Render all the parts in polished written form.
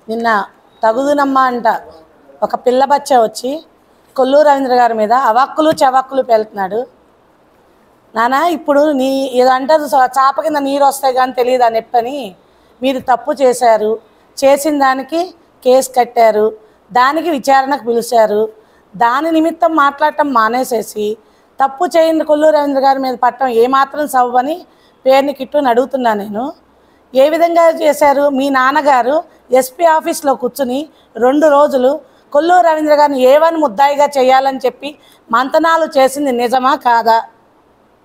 నిన్న తగుదునమ్మా అంట ఒక పిల్ల బచ్చ వచ్చి కొల్లూరు రవీంద్ర గారి మీద అవాక్కులు చవాక్కులు పెళ్తున్నాడు. నానా ఇప్పుడు నీ ఏదంటే చాప కింద నీరు వస్తాయి కానీ తెలియదు అని చెప్పని మీరు తప్పు చేశారు, చేసిన దానికి కేసు కట్టారు, దానికి విచారణకు పిలిచారు. దాని నిమిత్తం మాట్లాడటం మానేసేసి తప్పు చేయండి కొల్లూరు రవీంద్ర గారి మీద పట్టడం ఏమాత్రం సవ్వని పేరుని కిట్టుని అడుగుతున్నా. నేను ఏ విధంగా చేశారు? మీ నాన్నగారు ఎస్పీ ఆఫీస్లో కూర్చుని 2 రోజులు కొల్లూరు రవీంద్ర గారిని ఏవని ముద్దాయిగా చేయాలని చెప్పి మంతనాలు చేసింది నిజమా కాదా?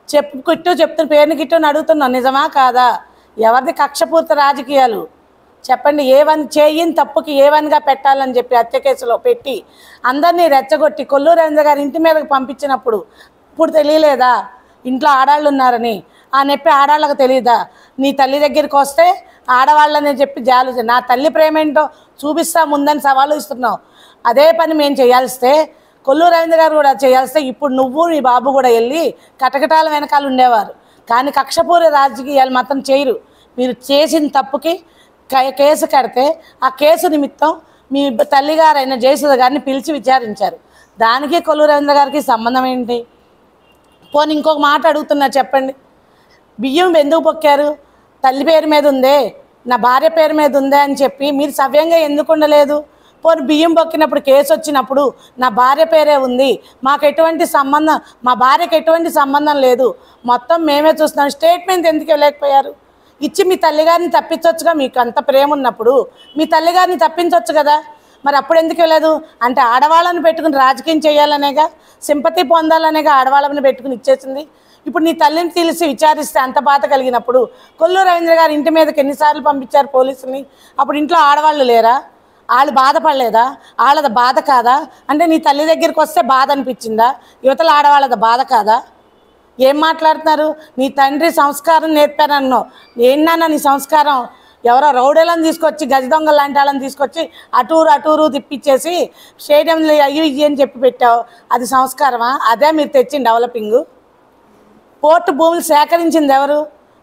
చెప్తున్న పేరుని కిట్టుని అడుగుతున్నా, నిజమా కాదా? ఎవరిది కక్షపూర్త రాజకీయాలు చెప్పండి. ఏవని చేయని తప్పుకి ఏవనిగా పెట్టాలని చెప్పి హత్య కేసులో పెట్టి అందరినీ రెచ్చగొట్టి కొల్లూరు రవీంద్ర గారి ఇంటి మీదకి పంపించినప్పుడు ఇప్పుడు తెలియలేదా ఇంట్లో ఆడాళ్ళు ఉన్నారని? ఆ నొప్పి ఆడాళ్ళకు తెలియదా? నీ తల్లి దగ్గరికి వస్తే ఆడవాళ్ళని చెప్పి జాలు నా తల్లి ప్రేమ ఏంటో చూపిస్తా ముందని సవాలు ఇస్తున్నావు. అదే పని మేము చేయాల్స్తే కొల్లూరు రవీంద్ర గారు కూడా చేయాల్స్తే ఇప్పుడు నువ్వు నీ బాబు కూడా వెళ్ళి కటకటాల వెనకాల ఉండేవారు. కానీ కక్షపూర్వ రాజకీయాలు మాత్రం చేయరు. మీరు చేసిన తప్పుకి కేసు కడితే ఆ కేసు నిమిత్తం మీ తల్లిగారైన జయసుధ గారిని పిలిచి విచారించారు. దానికి కొల్లూరు రవీంద్ర గారికి సంబంధం ఏంటి? పోనీ ఇంకొక మాట అడుగుతున్నా, చెప్పండి. బియ్యం ఎందుకు పొక్కారు? తల్లి పేరు మీద ఉందే, నా భార్య పేరు మీద ఉందే అని చెప్పి మీరు సవ్యంగా ఎందుకు ఉండలేదు? పోనీ బియ్యం పొక్కినప్పుడు కేసు వచ్చినప్పుడు నా భార్య పేరే ఉంది, మాకు ఎటువంటి సంబంధం, మా భార్యకు ఎటువంటి సంబంధం లేదు, మొత్తం మేమే చూస్తున్నాం, స్టేట్మెంట్ ఎందుకు ఇవ్వలేకపోయారు? ఇచ్చి మీ తల్లిగారిని తప్పించవచ్చుగా. మీకు అంత ప్రేమ ఉన్నప్పుడు మీ తల్లిగారిని తప్పించవచ్చు కదా. మరి అప్పుడు ఎందుకు ఇవ్వలేదు? అంటే ఆడవాళ్ళని పెట్టుకుని రాజకీయం చేయాలనేగా, సింపతి పొందాలనేగా ఆడవాళ్ళని పెట్టుకుని ఇచ్చేసింది. ఇప్పుడు నీ తల్లిని తెలిసి విచారిస్తే అంత బాధ కలిగినప్పుడు కొల్లూరు రవీంద్ర గారి ఇంటి మీదకి ఎన్నిసార్లు పంపించారు పోలీసుల్ని? అప్పుడు ఇంట్లో ఆడవాళ్ళు లేరా? వాళ్ళు బాధపడలేదా? వాళ్ళది బాధ కాదా? అంటే నీ తల్లి దగ్గరికి వస్తే బాధ అనిపించిందా? యువతల ఆడవాళ్ళది బాధ కాదా? ఏం మాట్లాడుతున్నారు? నీ తండ్రి సంస్కారం నేర్పారన్నావు. ఏంటన్నా నీ సంస్కారం? ఎవరో రౌడీలను తీసుకొచ్చి గజ దొంగలు లాంటి వాళ్ళని తీసుకొచ్చి అటూరు తిప్పించేసి స్టేడియంలో అయ్యి అని చెప్పి పెట్టావు. అది సంస్కారమా? అదే మీరు తెచ్చిన డెవలపింగు? పోర్టు భూములు సేకరించింది ఎవరు?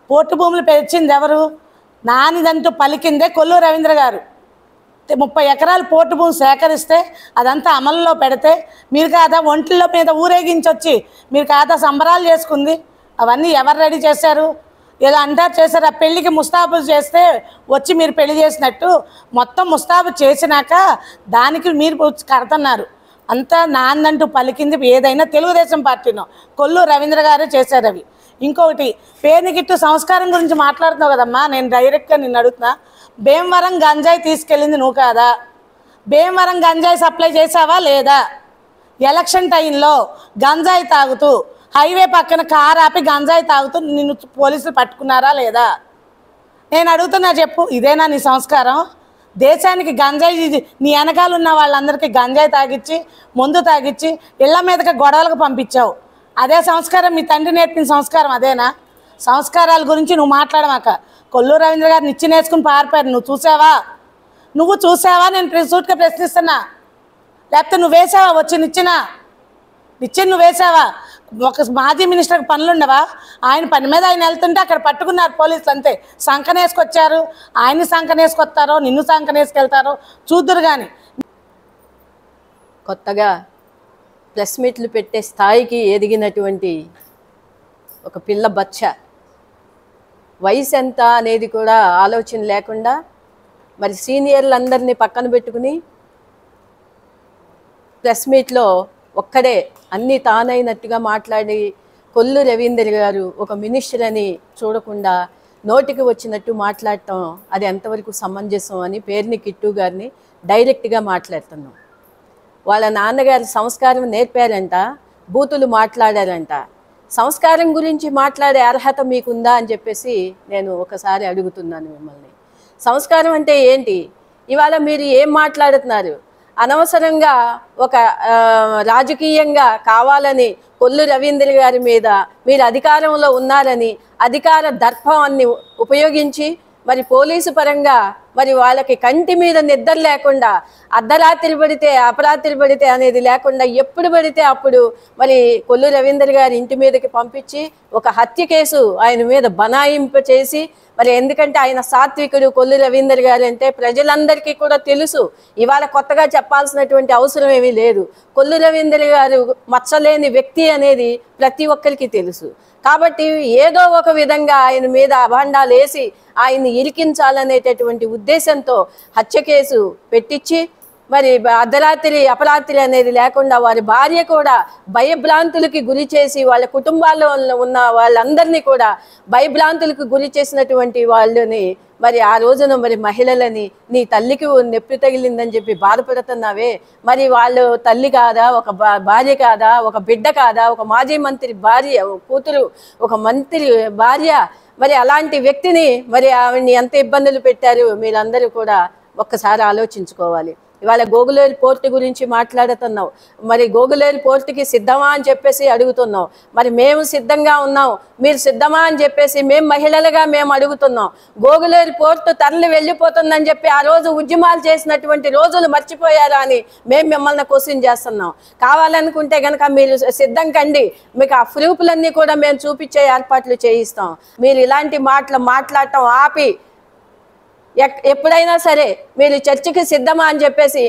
పోర్టు భూములు పెంచింది ఎవరు? నానిదంటూ పలికిందే కొల్లూరు రవీంద్ర గారు. 30 ఎకరాలు పోర్టు భూమి సేకరిస్తే అదంతా అమలులో పెడితే మీరు కాదా ఒంట్ల మీద ఊరేగించొచ్చి మీరు కాదా సంబరాలు చేసుకుంది? అవన్నీ ఎవరు రెడీ చేశారు? ఏదో అంటారు చేశారు. ఆ పెళ్ళికి ముస్తాబు చేస్తే వచ్చి మీరు పెళ్లి చేసినట్టు మొత్తం ముస్తాబు చేసినాక దానికి మీరు కడుతున్నారు. అంతా నాన్నంటూ పలికింది ఏదైనా తెలుగుదేశం పార్టీలో కొల్లూరు రవీంద్ర గారే చేశారు అవి. ఇంకొకటి పేరుని గిట్టు సంస్కారం గురించి మాట్లాడుతున్నావు కదమ్మా. నేను డైరెక్ట్గా నిన్ను అడుగుతున్నా, భీమవరం గంజాయి తీసుకెళ్ళింది నువ్వు కాదా? భీమవరం గంజాయి సప్లై చేసావా లేదా? ఎలక్షన్ టైంలో గంజాయి తాగుతూ హైవే పక్కన కారు ఆపి గంజాయి తాగుతూ నిన్ను పోలీసులు పట్టుకున్నారా లేదా? నేను అడుగుతున్నా, చెప్పు. ఇదేనా నీ సంస్కారం? దేశానికి గంజాయి నీ వెనకాల ఉన్న వాళ్ళందరికీ గంజాయి తాగిచ్చి మందు తాగిచ్చి ఇళ్ల మీదకి గొడవలకు పంపించావు. అదే సంస్కారం? మీ తండ్రి నేర్పిన సంస్కారం అదేనా? సంస్కారాల గురించి నువ్వు మాట్లాడమాక. కొల్లూరు రవీంద్ర గారు నిచ్చినేసుకుని పారిపోయారు. నువ్వు చూసావా? నేను సూట్గా ప్రశ్నిస్తున్నా. లేకపోతే నువ్వు వేసావా? వచ్చి నిచ్చిన నువ్వు వేసావా? ఒక మాజీ మినిస్టర్కి పనులుండవా? ఆయన పని మీద ఆయన వెళ్తుంటే అక్కడ పట్టుకున్నారు పోలీసులు, అంతే. సంకనేసుకొచ్చారు. ఆయన్ని సంకనేసుకొస్తారో నిన్ను సంకనేసుకెళ్తారో చూద్దురు. కానీ కొత్తగా ప్రెస్ మీట్లు పెట్టే స్థాయికి ఎదిగినటువంటి ఒక పిల్ల బచ్చ, వయసు ఎంత అనేది కూడా ఆలోచన లేకుండా మరి సీనియర్లందరినీ పక్కన పెట్టుకుని ప్రెస్ మీట్లో ఒక్కడే అన్నీ తానైనట్టుగా మాట్లాడి కొల్లు రవీంద్ర గారు ఒక మినిస్టర్ అని చూడకుండా నోటికి వచ్చినట్టు మాట్లాడటం అది ఎంతవరకు సమంజసం అని పేరుని కిట్టు గారిని డైరెక్ట్గా మాట్లాడుతున్నాం. వాళ్ళ నాన్నగారు సంస్కారం నేర్పారంట, బూతులు మాట్లాడారంట. సంస్కారం గురించి మాట్లాడే అర్హత మీకుందా అని చెప్పేసి నేను ఒకసారి అడుగుతున్నాను మిమ్మల్ని. సంస్కారం అంటే ఏంటి? ఇవాళ మీరు ఏం మాట్లాడుతున్నారు? అనవసరంగా ఒక రాజకీయంగా కావాలని కొల్లు రవీంద్ర గారి మీద మీరు అధికారంలో ఉన్నారని అధికార దర్పాన్ని ఉపయోగించి మరి పోలీసు పరంగా మరి వాళ్ళకి కంటి మీద నిద్ర లేకుండా అర్ధరాత్రి పడితే అపరాత్రి పడితే అనేది లేకుండా ఎప్పుడు పడితే అప్పుడు మరి కొల్లు రవీంద్ర గారి ఇంటి మీదకి పంపించి ఒక హత్య కేసు ఆయన మీద బనాయింపు చేసి మరి ఎందుకంటే ఆయన సాత్వికుడు కొల్లు రవీంద్ర గారు అంటే ప్రజలందరికీ కూడా తెలుసు. ఇవాళ కొత్తగా చెప్పాల్సినటువంటి అవసరం ఏమీ లేదు. కొల్లు రవీంద్ర గారు మచ్చలేని వ్యక్తి అనేది ప్రతి ఒక్కరికి తెలుసు. కాబట్టి ఏదో ఒక విధంగా ఆయన మీద అభాండాలు వేసి ఆయన్ని ఇరికించాలనేటటువంటి ఉద్దేశంతో హత్య కేసు పెట్టించి మరి అర్ధరాత్రి అపరాత్రి అనేది లేకుండా వారి భార్య కూడా భయభ్రాంతులకి గురి చేసి వాళ్ళ కుటుంబాల్లో ఉన్న వాళ్ళందరినీ కూడా భయభ్రాంతులకు గురి చేసినటువంటి వాళ్ళని మరి ఆ రోజున మరి మహిళలని నీ తల్లికి నొప్పి తగిలిందని చెప్పి బాధపడుతున్నావే, మరి వాళ్ళు తల్లి కాదా, ఒక భార్య కాదా, ఒక బిడ్డ కాదా, ఒక మాజీ మంత్రి భార్య కూతురు, ఒక మంత్రి భార్య, మరి అలాంటి వ్యక్తిని మరి ఆవిడ్ని ఎంత ఇబ్బందులు పెట్టారు మీరందరూ కూడా ఒక్కసారి ఆలోచించుకోవాలి. ఇవాళ గోగులేరు పోర్టు గురించి మాట్లాడుతున్నావు. మరి గోగులేరు పోర్టుకి సిద్ధమా అని చెప్పేసి అడుగుతున్నావు. మరి మేము సిద్ధంగా ఉన్నాం, మీరు సిద్ధమా అని చెప్పేసి మేము మహిళలుగా మేము అడుగుతున్నాం. గోగులేరు పోర్టు తరలి వెళ్ళిపోతుందని చెప్పి ఆ రోజు ఉద్యమాలు చేసినటువంటి రోజులు మర్చిపోయారా అని మేము మిమ్మల్ని క్వశ్చన్ చేస్తున్నాం. కావాలనుకుంటే కనుక మీరు సిద్ధం కండి, మీకు ఆ ప్రూఫ్లన్నీ కూడా మేము చూపించే ఏర్పాట్లు చేయిస్తాం. మీరు ఇలాంటి మాట్లాడటం ఆపి ఎప్పుడైనా సరే మీరు చర్చకి సిద్ధమా అని చెప్పేసి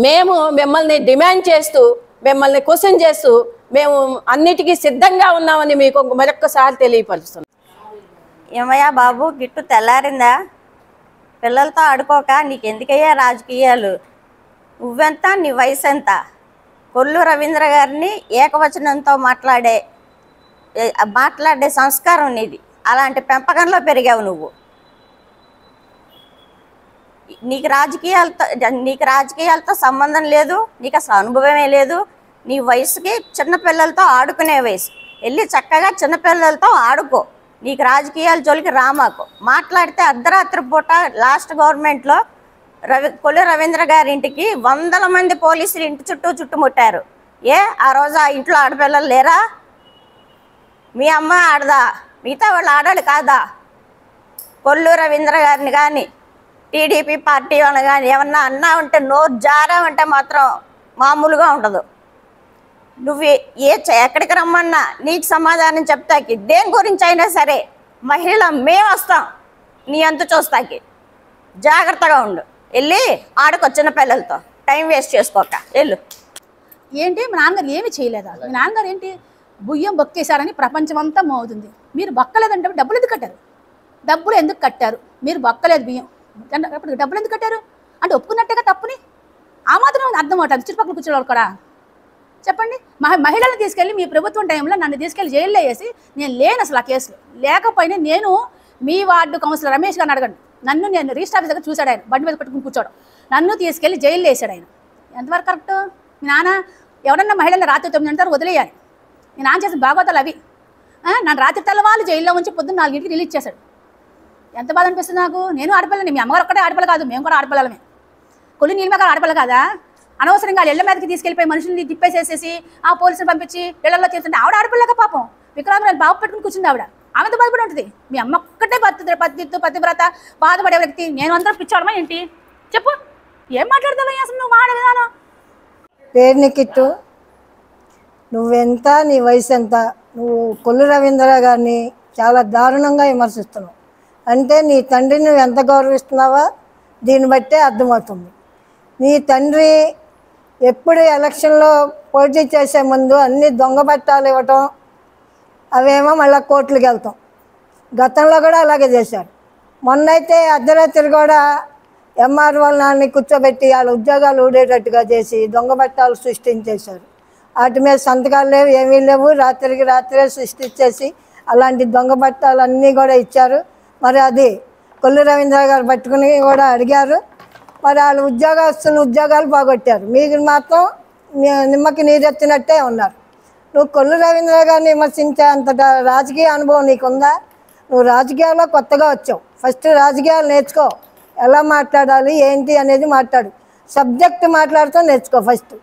మేము మిమ్మల్ని డిమాండ్ చేస్తూ మిమ్మల్ని క్వశ్చన్ చేస్తూ మేము అన్నిటికీ సిద్ధంగా ఉన్నామని మీకు మరొక్కసారి తెలియపరుస్తున్నాం. ఏమయ్యా బాబు, గిట్టు తెల్లారిందా? పిల్లలతో ఆడుకోక నీకెందుకయ్యా రాజకీయాలు? నువ్వెంత, నీ వయసు ఎంత? కొల్లు రవీంద్ర గారిని ఏకవచనంతో మాట్లాడే సంస్కారం నీది. అలాంటి పెంపకంలో పెరిగావు నువ్వు. నీకు రాజకీయాలతో సంబంధం లేదు, నీకు అసలు అనుభవమే లేదు. నీ వయసుకి చిన్నపిల్లలతో ఆడుకునే వయసు. వెళ్ళి చక్కగా చిన్నపిల్లలతో ఆడుకో. నీకు రాజకీయాల జోలికి రామాకు. మాట్లాడితే అర్ధరాత్రి పూట లాస్ట్ గవర్నమెంట్లో కొల్లు రవీంద్ర గారి ఇంటికి 100 మంది పోలీసులు ఇంటి చుట్టుముట్టారు. ఆ రోజు ఆ ఇంట్లో ఆడపిల్లలు లేరా? మీ అమ్మ ఆడదా? మిగతా వాళ్ళు ఆడాడు కాదా? కొల్లు రవీంద్ర గారిని కానీ టీడీపీ పార్టీ వాళ్ళని కానీ ఏమన్నా అన్నా ఉంటే నోరు జారామంటే మాత్రం మామూలుగా ఉండదు. నువ్వు ఎక్కడికి రమ్మన్నా నీకు సమాధానం చెప్తాకి. దేని గురించి అయినా సరే మహిళ మేము వస్తాం నీ అంత చూస్తాకి. జాగ్రత్తగా ఉండు. వెళ్ళి ఆడుకొచ్చిన పిల్లలతో టైం వేస్ట్ చేసుకోక వెళ్ళు. ఏంటి మా నాన్నగారు ఏమి చేయలేదా? మీ నాన్నగారు ఏంటి బుయ్యం బొక్కేశారని ప్రపంచం అంతా మోగుతుంది. మీరు బొక్కలేదంటే డబ్బులు ఎందుకు కట్టారు? డబ్బులు ఎందుకు కట్టారు? మీరు బొక్కలేదు బియ్యం, డబ్బులు ఎందుకు కట్టారు అంటే ఒప్పుకున్నట్టుగా తప్పుని ఆ మాత్రం అర్థం అవుతుంది చుట్టుపక్కల కూర్చోవాలి కూడా. చెప్పండి. మహిళలను తీసుకెళ్ళి మీ ప్రభుత్వం టైంలో నన్ను తీసుకెళ్ళి జైల్లో వేసి నేను లేను అసలు ఆ కేసులో. లేకపోయినా నేను మీ వార్డు కౌన్సిలర్ రమేష్ గారిని అడగండి. నేను రిజిస్టర్ ఆఫీస్ దగ్గర చూశాడు. ఆయన బండి మీద పెట్టుకుని కూర్చోవడం. నన్ను తీసుకెళ్ళి జైల్లో వేసాడు ఆయన. ఎంతవరకు కరెక్ట్? మీ నాన్న ఎవరన్నా మహిళలను రాత్రి 9 గంటల వదిలేయాలి. మీ నాన్న చేసిన భాగవతాలు అవి. నన్ను రాత్రి తెల్లవాళ్ళు జైల్లో ఉంచి పొద్దున్న 4 రిలీజ్ చేశాడు. ఎంత బాధ అనిపిస్తుంది నాకు. నేను ఆడపిల్లని, మీ అమ్మగారు ఒక్కటే ఆడపిల్ల కాదు, మేము కూడా ఆడపిల్లలమే. కొల్లు నీలిమ గారు ఆడపిల్ల కాదా? అనవసరంగా ఇళ్ల మీదకి తీసుకెళ్ళిపోయి మనుషుల్ని తిప్పేసేసేసి ఆ పోలీసులు పంపించి ఇళ్లలో చేస్తుంటే ఆవిడ ఆడపిల్లగా పాపం వికలాంగురాలు బాబు పెట్టుకుని కూర్చుంది ఆవిడ. ఆమెతో బాధపడి ఉంటుంది. మీ అమ్మ ఒక్కటే పతివ్రత బాధపడే వ్యక్తి. నేను అందరూ పిచ్చాడమా ఏంటి? చెప్పు, ఏం మాట్లాడతావా అసలు నువ్వు మాట విధానం? పేరుని కిట్టు, నువ్వెంత, నీ వయసు ఎంత? నువ్వు కొల్లు రవీంద్ర గారిని చాలా దారుణంగా విమర్శిస్తున్నావు. అంటే నీ తండ్రిని నువ్వు ఎంత గౌరవిస్తున్నావో దీన్ని బట్టే అర్థమవుతుంది. నీ తండ్రి ఎప్పుడు ఎలక్షన్లో పోటీ చేసే ముందు అన్ని దొంగ పట్టాలు ఇవ్వటం, అవేమో మళ్ళీ కోర్టులకు వెళ్తాం. గతంలో కూడా అలాగే చేశారు. మొన్నైతే అర్ధరాత్రి కూడా ఎంఆర్ఓ నాన్ని కూర్చోబెట్టి వాళ్ళ ఉద్యోగాలు ఊడేటట్టుగా చేసి దొంగ పట్టాలు సృష్టించేశారు. వాటి మీద సంతకాలు లేవు, ఏమీ లేవు. రాత్రికి రాత్రే సృష్టించేసి అలాంటి దొంగ పట్టాలు అన్నీ కూడా ఇచ్చారు. మరి అది కొల్లు రవీంద్ర గారు పట్టుకుని కూడా అడిగారు. మరి వాళ్ళు ఉద్యోగాలు పోగొట్టారు. మీరు మాత్రం నిమ్మకి నీరెత్తినట్టే ఉన్నారు. నువ్వు కొల్లు రవీంద్ర గారిని విమర్శించే అంత రాజకీయ అనుభవం నీకుందా? నువ్వు రాజకీయాల్లో కొత్తగా వచ్చావు. ఫస్ట్ రాజకీయాలు నేర్చుకో. ఎలా మాట్లాడాలి ఏంటి అనేది మాట్లాడు. సబ్జెక్ట్ మాట్లాడుతూ నేర్చుకో. ఫస్ట్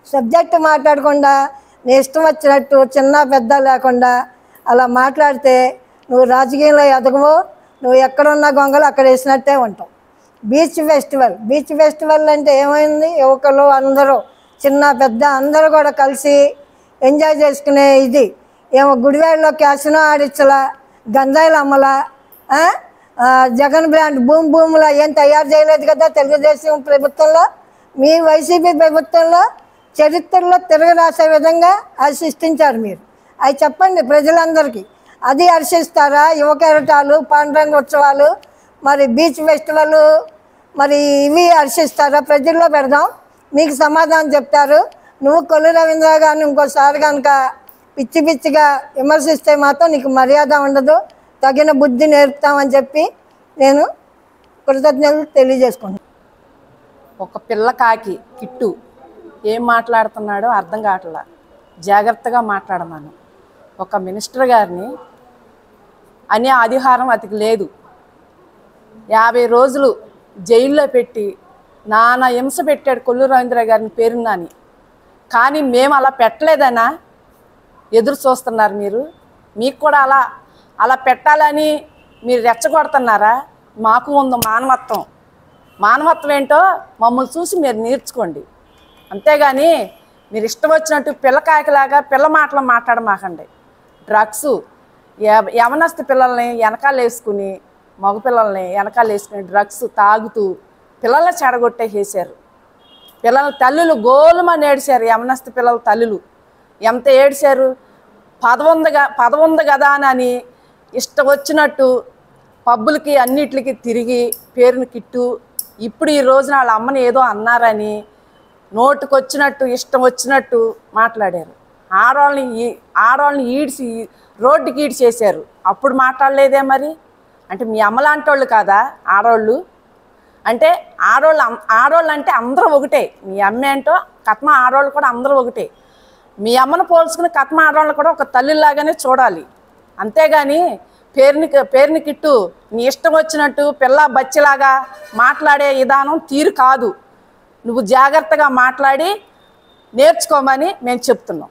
సబ్జెక్ట్ మాట్లాడకుండా నీ ఇష్టం వచ్చినట్టు చిన్న పెద్ద లేకుండా అలా మాట్లాడితే నువ్వు రాజకీయంలో ఎదగవు. నువ్వు ఎక్కడున్న గొంగలు అక్కడ వేసినట్టే ఉంటావు. బీచ్ ఫెస్టివల్ అంటే ఏమైంది? యువకులు అందరూ చిన్న పెద్ద అందరూ కూడా కలిసి ఎంజాయ్ చేసుకునే ఇది. ఏమో గుడివాడలో క్యాసినో ఆడించలా, గంజాయిలు అమ్మలా, జగన్ బ్రాండ్ భూములా ఏం తయారు చేయలేదు కదా తెలుగుదేశం ప్రభుత్వంలో. మీ వైసీపీ ప్రభుత్వంలో చరిత్రలో తిరగ రాసే విధంగా అది సృష్టించారు మీరు. అవి చెప్పండి ప్రజలందరికీ. అది హర్షిస్తారా? యువ కెరటాలు, పాండురంగ ఉత్సవాలు, మరి బీచ్ ఫెస్టివల్, మరి ఇవి హర్షిస్తారా? ప్రజల్లో పెడదాం, మీకు సమాధానం చెప్తారు. నువ్వు కొల్లు రవీంద్ర గారిని ఇంకోసారి కనుక పిచ్చిగా విమర్శిస్తే మాత్రం నీకు మర్యాద ఉండదు, తగిన బుద్ధి నేర్పుతామని చెప్పి నేను కృతజ్ఞతలు తెలియజేసుకుంటాను. ఒక పిల్ల కాకి కిట్టు ఏం మాట్లాడుతున్నాడో అర్థం కావట్లా. జాగ్రత్తగా మాట్లాడమను. ఒక మినిస్టర్ గారిని అనే అధికారం అతికి లేదు. 50 రోజులు జైల్లో పెట్టి నానా హింస పెట్టాడు కొల్లు రవీంద్ర గారిని పేరున్నాని. కానీ మేము అలా పెట్టలేదనా ఎదురు చూస్తున్నారు మీరు. మీకు కూడా అలా పెట్టాలని మీరు రెచ్చగొడుతున్నారా? మాకు ఉంది మానవత్వం ఏంటో మమ్మల్ని చూసి మీరు నేర్చుకోండి. అంతేగాని మీరు ఇష్టం వచ్చినట్టు పిల్లకాయకలాగా పిల్ల మాటలు మాట్లాడమాకండి. డ్రగ్స్ యవనస్తు పిల్లల్ని వెనకాల వేసుకుని, మగపిల్లల్ని వెనకాల వేసుకుని డ్రగ్స్ తాగుతూ పిల్లల్ని చెడగొట్టేసేసారు. పిల్లల తల్లులు గోలుమని ఏడిశారు. యవనస్తు పిల్లల తల్లులు ఎంత ఏడిశారు. పదవుంది కదా అని ఇష్టం వచ్చినట్టు పబ్బులకి అన్నిటికి తిరిగి పేరుని కిట్టు. ఇప్పుడు ఈ రోజున వాళ్ళ అమ్మని ఏదో అన్నారని నోటుకొచ్చినట్టు ఇష్టం వచ్చినట్టు మాట్లాడారు. ఆడవాళ్ళని ఈడ్చి రోడ్డుకి ఈడ్చేసారు. అప్పుడు మాట్లాడలేదే మరి? అంటే మీ అమ్మలాంటి వాళ్ళు కాదా ఆడవాళ్ళు? అంటే ఆడవాళ్ళు అంటే అందరూ ఒకటే. మీ అమ్మ ఏంటో కట్మ ఆడవాళ్ళు కూడా అందరూ ఒకటే. మీ అమ్మను పోల్చుకుని కట్మ ఆడవాళ్ళు కూడా ఒక తల్లిలాగానే చూడాలి. అంతేగాని పేరుని కిట్టు నీ ఇష్టం వచ్చినట్టు పిల్ల బచ్చిలాగా మాట్లాడే విధానం తీరు కాదు. నువ్వు జాగ్రత్తగా మాట్లాడి నేర్చుకోమని మేము చెప్తున్నాం.